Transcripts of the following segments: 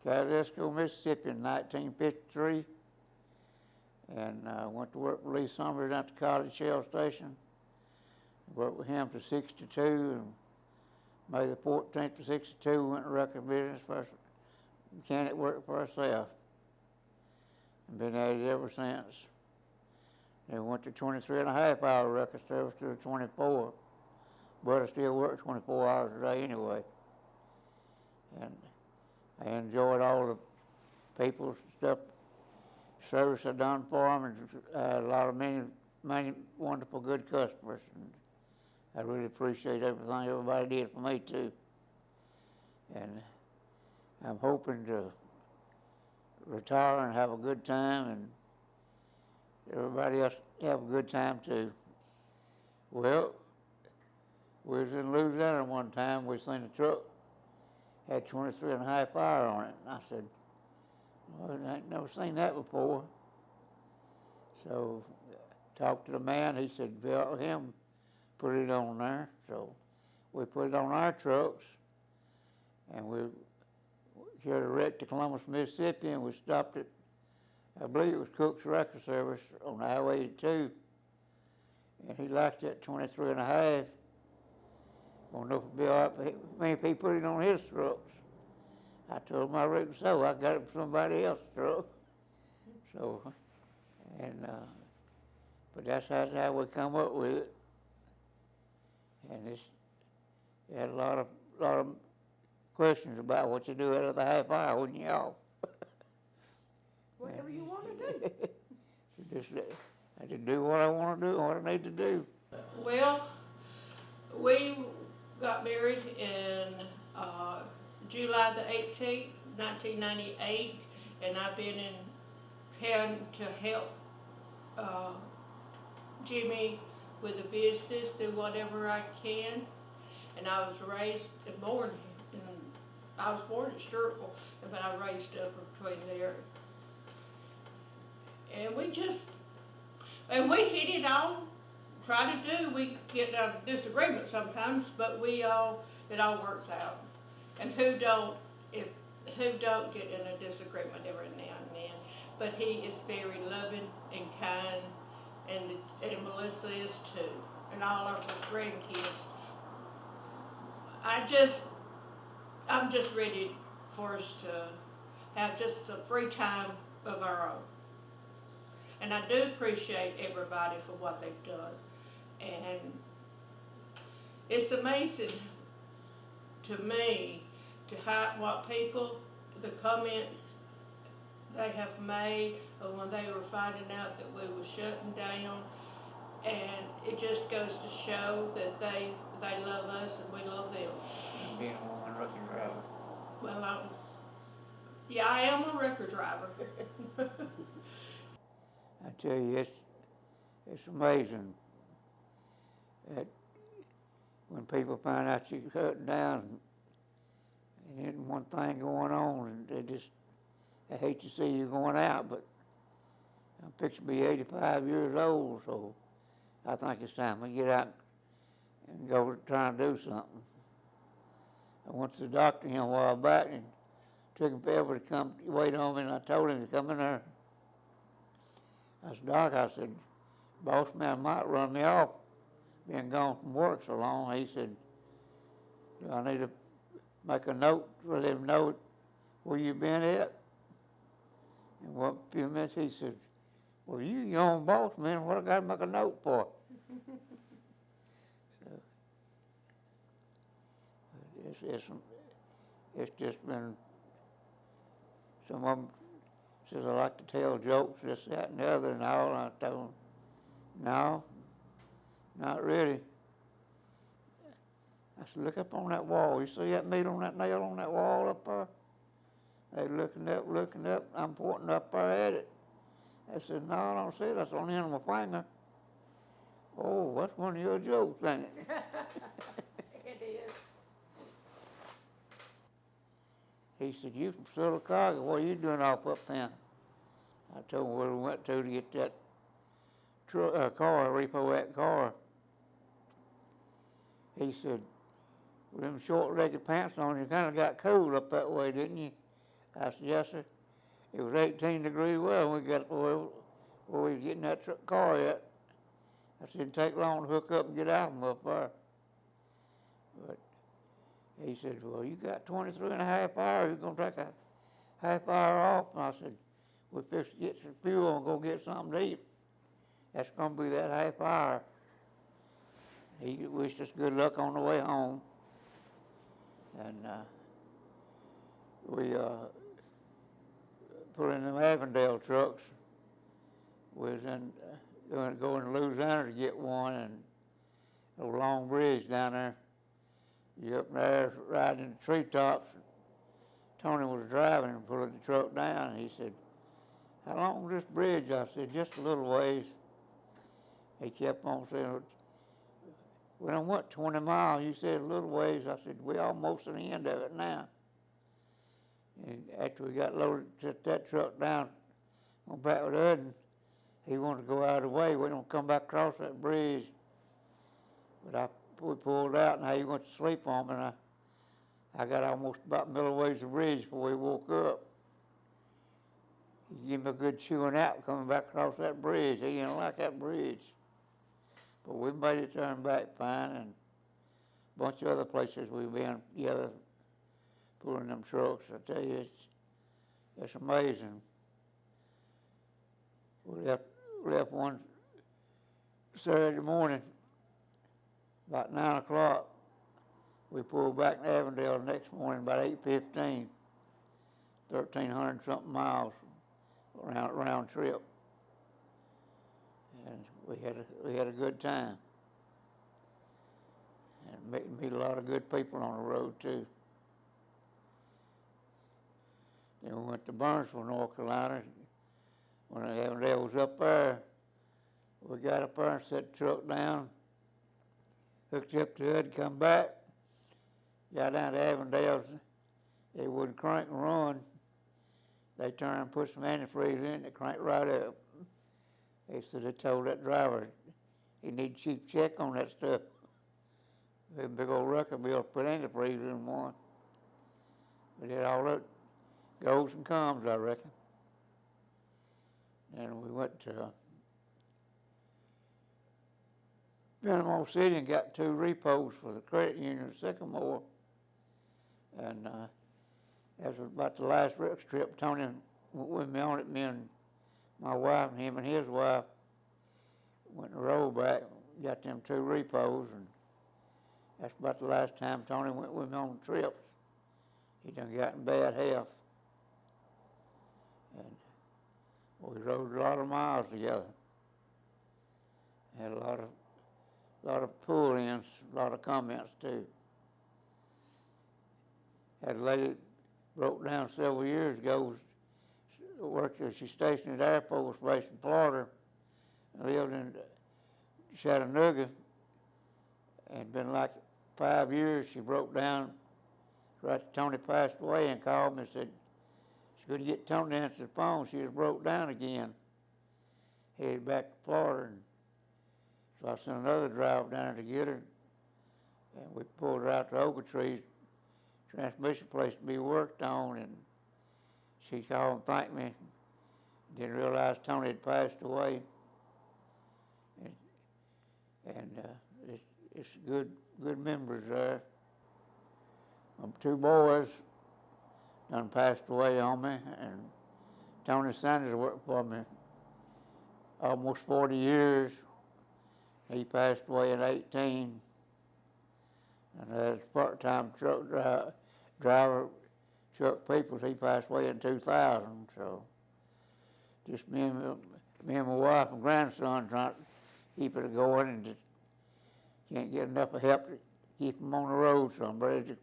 Kalisko, Mississippi in 1953, and went to work with Lee Summers at the College Shell Station. Worked with him to 62, and May the 14th of 62, went to record business for mechanic work for herself. And been at it ever since. Then went to 23.5-hour record service to 24, but I still work 24 hours a day anyway. And I enjoyed all the people's stuff, service I done for them, and a lot of many wonderful, good customers. And I really appreciate everything everybody did for me too. And I'm hoping to retire and have a good time, and everybody else have a good time too. Well, we was in Louisiana one time. We seen a truck had 23.5 hour on it, and I said, "Well, I ain't never seen that before." So talked to the man. He said, "Bill, him put it on there." So we put it on our trucks, and we carried a wreck to Columbus, Mississippi, and we stopped it. I believe it was Cook's Record Service on Highway 82, and he liked that 23.5. I don't know if it'd be all right for me if he put it on his trucks. I told him I reckon so. I got it from somebody else's truck. So, and but that's how we come up with it. And it had a lot of questions about what you do out of the half hour, wouldn't you all? Whatever you want to do. I just do what I want to do, what I need to do. Well, we got married in July the 18th, 1998, and I've been in town to help Jimmy with the business, do whatever I can. And I was raised and born, I was born in Sturtville, but I raised up between there. And we hit it all, try to do. We get down to disagreement sometimes, but it all works out. And who don't get in a disagreement every now and then? But he is very loving and kind, and Melissa is too, and all of her grandkids. I'm just ready for us to have just some free time of our own. And I do appreciate everybody for what they've done. And it's amazing to me the comments they have made when they were finding out that we were shutting down. And it just goes to show that they love us and we love them. Being one record driver. Well, I am a record driver. I tell you, it's amazing that when people find out you're shutting down and ain't one thing going on, and they hate to see you going out, but I'm fixing to be 85 years old, so I think it's time we get out and go try and do something. I went to the doctor a while back and took him forever to come wait on me, and I told him to come in there. I said, "Doc," I said, "boss man might run me off being gone from work so long." He said, "Do I need to make a note for them to know where you been at?" And a few minutes he said, "Well, you your own boss, man. What I got to make a note for?" So it's just been, some of them says I like to tell jokes, this, that, and the other, and all. And I told them, no, not really. I said, "Look up on that wall. You see that meat on that nail on that wall up there?" They looking up. I'm pointing up there at it. I said, "No, I don't see it. That's on the end of my finger." "Oh, that's one of your jokes, ain't it?" It is. He said, "You from Silicaga, what are you doing off up there?" I told him where we went to get that car, repo that car. He said, "With them short-legged pants on, you kind of got cold up that way, didn't you?" I said, yes, sir. It was 18 degrees well when we got where we was getting that car at. I said, it didn't take long to hook up and get out of them up there. But he said, well, you got 23 and a half hours. You're going to take a half hour off. And I said, we're fixing to get some fuel and go get something to eat. That's going to be that half hour. He wished us good luck on the way home. And we put in them Avondale trucks. We was going to Louisiana to get one, and a long bridge down there. You're up there riding in the treetops. Tony was driving and pulling the truck down, and he said, how long is this bridge? I said, just a little ways. He kept on saying, we done went 20 miles. You said a little ways. I said, we almost at the end of it now. And after we got loaded, set that truck down, went back with Udden, he wanted to go out of the way. We don't come back across that bridge. But we pulled out, and he went to sleep on me, and I got almost about middle ways of the bridge before we woke up. He gave me a good chewing out coming back across that bridge. He didn't like that bridge. But we made it turn back fine, and a bunch of other places we've been together pulling them trucks. I tell you, it's amazing. We left one Saturday morning, about 9 o'clock. We pulled back in Avondale the next morning about 8:15, 1,300 something miles round trip. And we had a good time. And meet a lot of good people on the road too. Then we went to Burnsville, North Carolina. When Avondale was up there, we got up there and set the truck down, hooked up to it, come back, got down to Avondale. They wouldn't crank and run. They turned and put some antifreeze in it, they cranked right up. They said they told that driver he need to keep check on that stuff. A big old record bill to put antifreeze in one. We did all that goes and comes, I reckon. And we went to Panama City and got 2 repos for the credit union at Sycamore. And that was about the last trip. Tony went with me on it, me and my wife and him and his wife went and rolled back, got them 2 repos, and that's about the last time Tony went with me on the trips. He done got in bad health. And we rode a lot of miles together. Had a lot of pull-ins, a lot of comments too. Had a lady broke down several years ago, she's stationed at the Air Force Base in Florida, and lived in Chattanooga, and been like 5 years. She broke down right after Tony passed away and called me and said she couldn't get Tony to answer the phone. She was broke down again. Headed back to Florida, and so I sent another driver down there to get her, and we pulled her out to Ogletree's transmission place to be worked on, and she called and thanked me. Didn't realize Tony had passed away. And it's good memories there. 2 boys done passed away on me, and Tony Sanders worked for me almost 40 years. He passed away in 18. And as part-time truck driver, Chuck Peoples, he passed away in 2000. So just me and my wife and grandson trying to keep it going, and just can't get enough of help to keep them on the road. So I'm ready to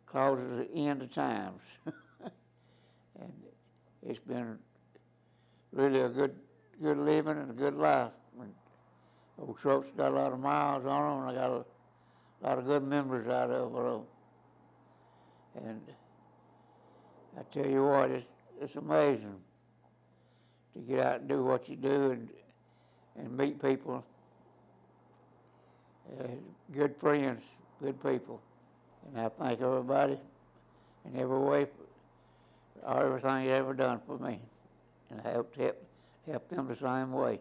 close at the end of times. And it's been really a good living and a good life. And old trucks got a lot of miles on them, and I got a lot of good memories out of it. And I tell you what, it's amazing to get out and do what you do and meet people, good friends, good people. And I thank everybody in every way everything he ever done for me. And I hope to help him the same way.